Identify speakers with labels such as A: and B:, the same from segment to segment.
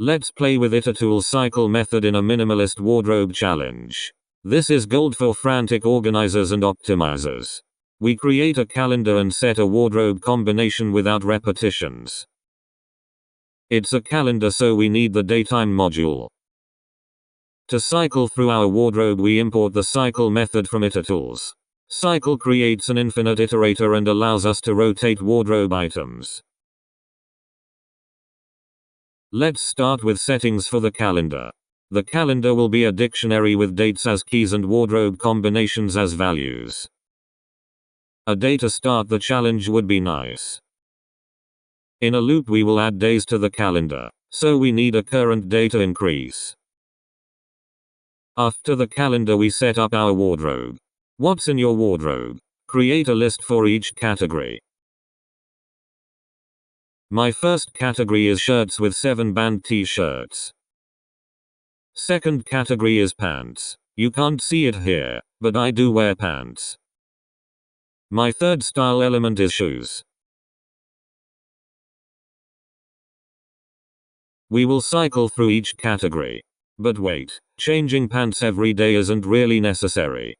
A: Let's play with itertools.cycle method in a minimalist wardrobe challenge. This is gold for frantic organizers and optimizers. We create a calendar and set a wardrobe combination without repetitions. It's a calendar, so we need the datetime module. To cycle through our wardrobe, we import the cycle method from itertools. Cycle creates an infinite iterator and allows us to rotate wardrobe items. Let's start with settings for the calendar. The calendar will be a dictionary with dates as keys and wardrobe combinations as values. A day to start the challenge would be nice. In a loop we will add days to the calendar, so we need a current day to increase. After the calendar we set up our wardrobe. What's in your wardrobe? Create a list for each category. My first category is shirts with 7 band t-shirts. Second category is pants. You can't see it here, but I do wear pants. My third style element is shoes. We will cycle through each category. But wait, changing pants every day isn't really necessary.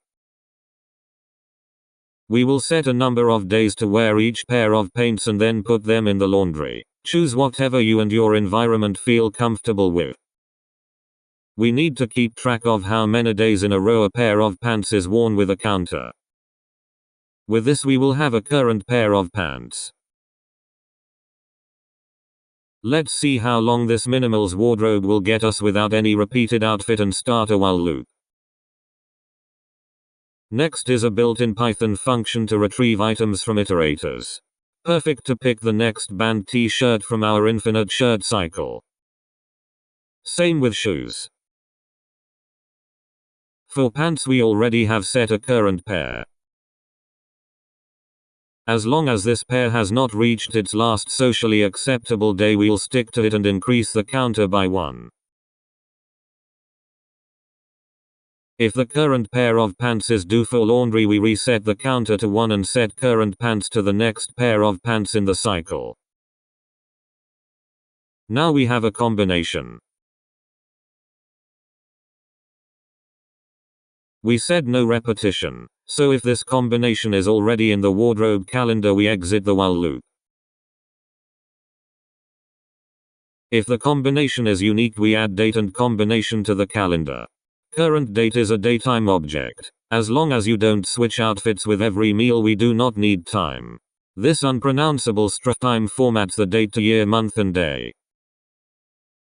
A: We will set a number of days to wear each pair of pants and then put them in the laundry. Choose whatever you and your environment feel comfortable with. We need to keep track of how many days in a row a pair of pants is worn with a counter. With this we will have a current pair of pants. Let's see how long this minimalist wardrobe will get us without any repeated outfit and start a while loop. Next is a built-in Python function to retrieve items from iterators. Perfect to pick the next band t-shirt from our infinite shirt cycle. Same with shoes. For pants we already have set a current pair. As long as this pair has not reached its last socially acceptable day, we'll stick to it and increase the counter by 1. If the current pair of pants is due for laundry, we reset the counter to 1 and set current pants to the next pair of pants in the cycle. Now we have a combination. We said no repetition, so if this combination is already in the wardrobe calendar we exit the while loop. If the combination is unique we add date and combination to the calendar. Current date is a datetime object. As long as you don't switch outfits with every meal we do not need time. This unpronounceable string time formats the date to year, month and day.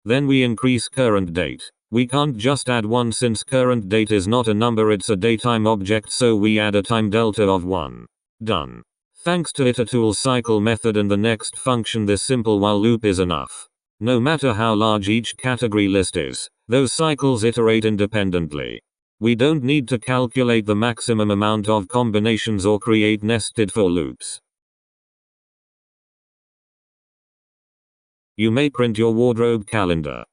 A: Then we increase current date. We can't just add 1 since current date is not a number, it's a datetime object, so we add a time delta of 1. Done. Thanks to itertools.cycle method and the next function, this simple while loop is enough. No matter how large each category list is, those cycles iterate independently. We don't need to calculate the maximum amount of combinations or create nested for loops. You may print your wardrobe calendar.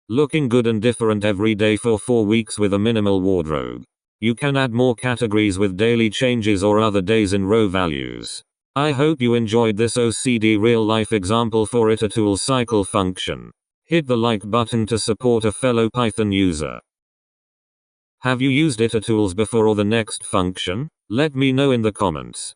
A: Looking good and different every day for 4 weeks with a minimal wardrobe. You can add more categories with daily changes or other days in row values. I hope you enjoyed this OCD real-life example for itertools.cycle function. Hit the like button to support a fellow Python user. Have you used itertools before or the next function? Let me know in the comments.